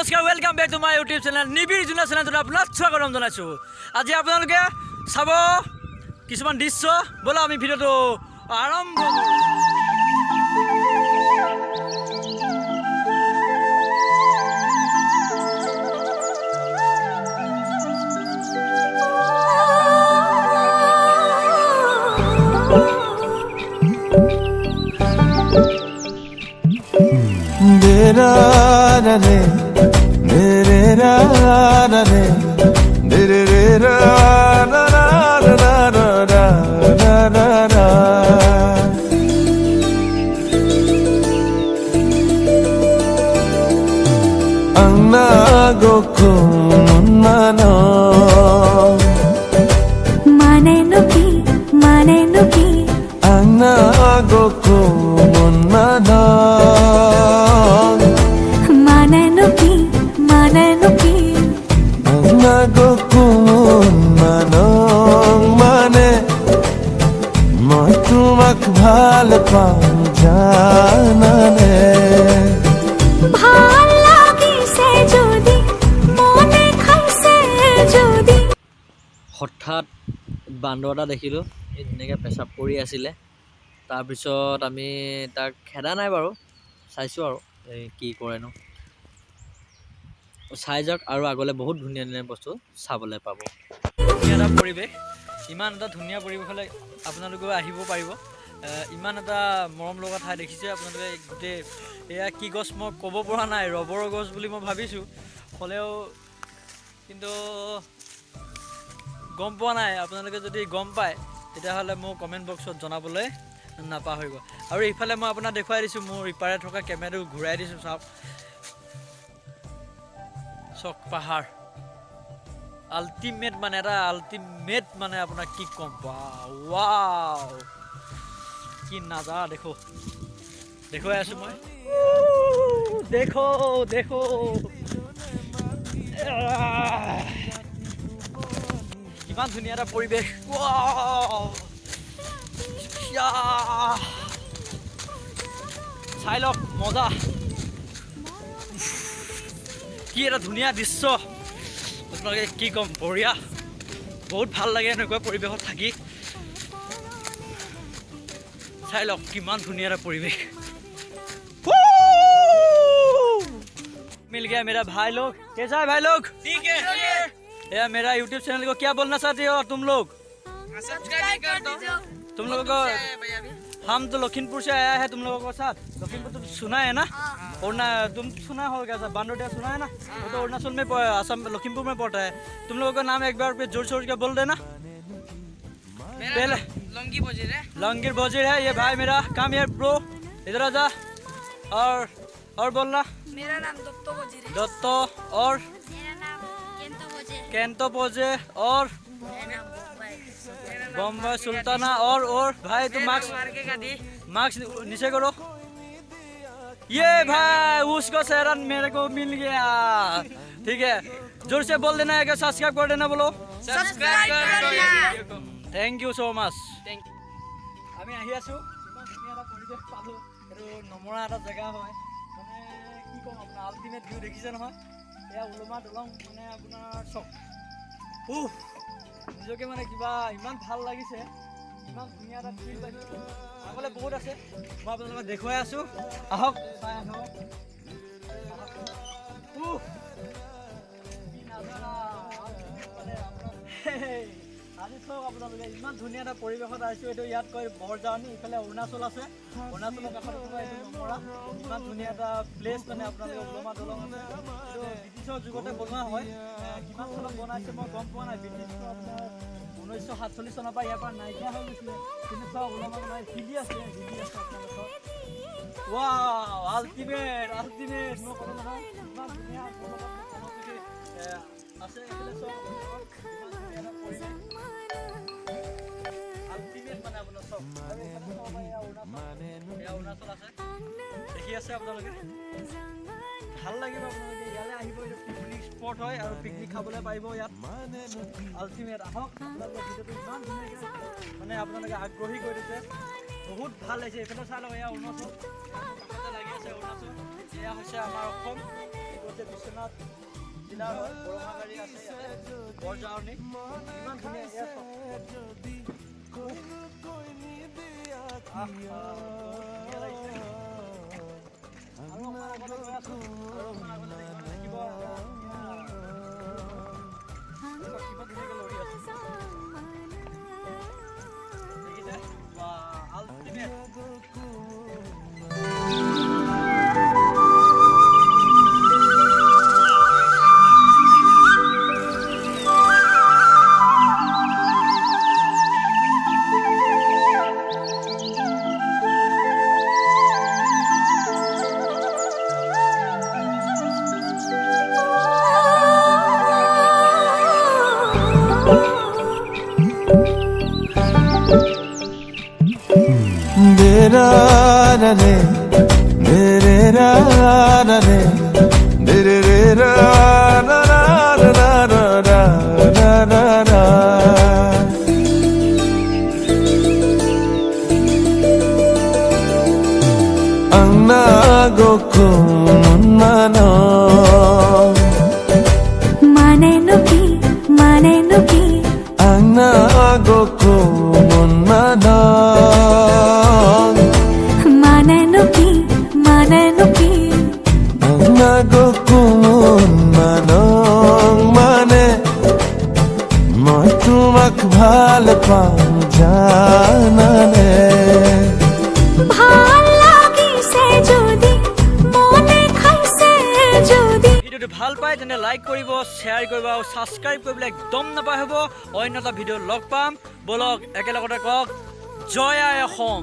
নমস্কাৰ welcome back to my YouTube channel নিবিৰ জুনা চেনেলটোত আপোনাক স্বাগতম জনাইছোঁ। আজি আপোনালোকে চাব কিছুমান দৃশ্য। ব'লা আমি ভিডিঅ'টো আৰম্ভ কৰোঁ। ভাল পাওঁ জানানে ভাল লাগিছে যদি মনে খাইছে যদি। হঠাৎ বান্দৰ এটা দেখিলোঁ, এই ধুনীয়াকৈ পেচাব কৰি আছিলে। তাৰপিছত আমি তাক খেদা নাই বাৰু, চাইছোঁ আৰু এই কি কৰেনো। চাই যাওক আৰু আগলৈ বহুত ধুনীয়া ধুনীয়া বস্তু চাবলৈ পাব। ধুনীয়া এটা পৰিৱেশ, ইমান এটা ধুনীয়া পৰিৱেশলৈ আপোনালোকেও আহিব পাৰিব। ইমান এটা মৰম লগা ঠাই দেখিছে আপোনালোকে। গোটেই এয়া কি গছ মই ক'ব পৰা নাই, ৰবৰৰ গছ বুলি মই ভাবিছোঁ, হ'লেও কিন্তু গম পোৱা নাই। আপোনালোকে যদি গম পায় তেতিয়াহ'লে মোক কমেণ্ট বক্সত জনাবলৈ নাপাহৰিব। আৰু ইফালে মই আপোনাক দেখুৱাই দিছোঁ, মোৰ ইপাৰে থকা কেমেৰাটো ঘূৰাই দিছোঁ। চাওক চক পাহাৰ আল্টিমেট, মানে এটা আল্টিমেট, মানে আপোনাক কি ক'ম। ৱাও কি নাজাৰা দেখো, দেখুৱাই আছোঁ মই। দেখো দেখো কিমান ধুনীয়া এটা পৰিৱেশ। চাই লওক, মজা। কি এটা ধুনীয়া দৃশ্য, আপোনালোকে কি ক'ম, বঢ়িয়া। বহুত ভাল লাগে এনেকুৱা পৰিৱেশত থাকি। চাই লওক কিমান ধুনীয়া এটা পৰিৱেশ। मिल गया मेरा भाई लोग। कैसा है भाई लोग? ठीक है। यार मेरा YouTube चैनल को क्या बोलना चाहते हो तुम लोग? सब्सक्राइब कर दो। तुम लोगों को हम तो लखीमपुर से आया है, तुम लोगों के साथ। लखीमपुर तो सुना है ना? और ना तुम सुना होगा सर, बांडोडिया सुना है ना? वो तो अरुणाचल में, असम, लखीमपुर में पड़ता है। तुम लोगों का नाम एक बार पे जोर शोर के बोल देना। पहले लंगीर बजीर है ये भाई मेरा। काम यार ब्रो, इधर आजा। और बोलना। मेरा नाम दत्तो बजीर है। दत्तो। और मेरा नाम केंतो बजे। केंतो पोजे। और मेरा नाम बम्बई सुल्ताना। और भाई तुम मार्क्स नीचे करो। ये भाई उसको सहरन मेरे को मिल गया। ठीक है, जोर से बोल देना है कि सब्सक्राइब कर देना। बोलो सब्सक्राइब कर देना। Thank you so much. আমি আহি আছোঁ, ইমান ধুনীয়া এটা পৰিৱেশ পালোঁ। এইটো নমৰা এটা জেগা হয়, মানে কি ক'ম আপোনাৰ, আল্টিমেট ভিউ দেখিছে নহয়। এয়া উলমা দলং, মানে আপোনাৰ চক নিজকে মানে কিবা ইমান ভাল লাগিছে, ইমান ধুনীয়া এটা ফিল পাইছোঁ। আগলৈ বহুত আছে, মই আপোনালোকক দেখুৱাই আছোঁ। আহক চাই আহক। আজি চাওক আপোনালোকে, ইমান ধুনীয়া এটা পৰিৱেশত আহিছোঁ। এইটো ইয়াত কয় বৰজাৱনী, ইফালে অৰুণাচল আছে। অৰুণাচলৰ কাষত এইটো নমৰা, ইমান ধুনীয়া এটা প্লেচ। মানে আপোনালোকে উলমা দলং আছে, এইটো ব্ৰিটিছৰ যুগতে বনোৱা হয়। কিমান চনত বনাইছে মই গম পোৱা নাই। ব্ৰিটিছটো আপোনাৰ 1947 চনৰ পৰা ইয়াৰ পৰা নাইকিয়া হৈ গৈছিলে। কিন্তু চাওক উলমা দলং হিলি আছে আপোনালোকৰ। ৱাও আল্টিমেট আল্টিমেট, মই ক'লো নহয় ইমান ধুনীয়া আছে। এইফালে চাওক অৰুণাচল আছে, দেখি আছে আপোনালোকে। ভাল লাগিব আপোনালোকে ইয়ালৈ আহিব। এইটো পিকনিক স্পট হয় আৰু পিকনিক খাবলৈ পাৰিব ইয়াত। আল্টিমেট, আহক। আপোনালোকৰ ভিডিঅ'টো ইমান ধুনীয়াকৈ মানে আপোনালোকে আগ্ৰহী কৰি দিছে, বহুত ভাল লাগিছে। এইফালে চাই লওক, এয়া অৰুণাচল কাষতে লাগি আছে। অৰুণাচল এয়া হৈছে আমাৰ অসম। হৈছে বিশ্বনাথ জিলাৰ হয় বৰমাগাৰী আছে ইয়াতে বৰজাৰণি ইমান ধুনীয়া এয়া চাওক ধুনীয়া লাগিছে আৰু অকণমান আগলৈ গৈ আছোঁ আৰু অকণমান আগলৈ দেখিব কিবা ধুনীয়াকৈ লৰি আছে দেখিছে বা আল্টিমেট ভাল পাওঁ জানানে ভাল লাগিছে যদি মনে খাইছে যদি ভিডিওটো ভাল পায় তেনে লাইক কৰিব শ্বেয়াৰ কৰিব আৰু ছাবস্ক্ৰাইব কৰিবলৈ একদম নাপাহৰিব অন্য এটা ভিডিঅ' লগ পাম বলক একেলগতে কওক জয় আই অসম।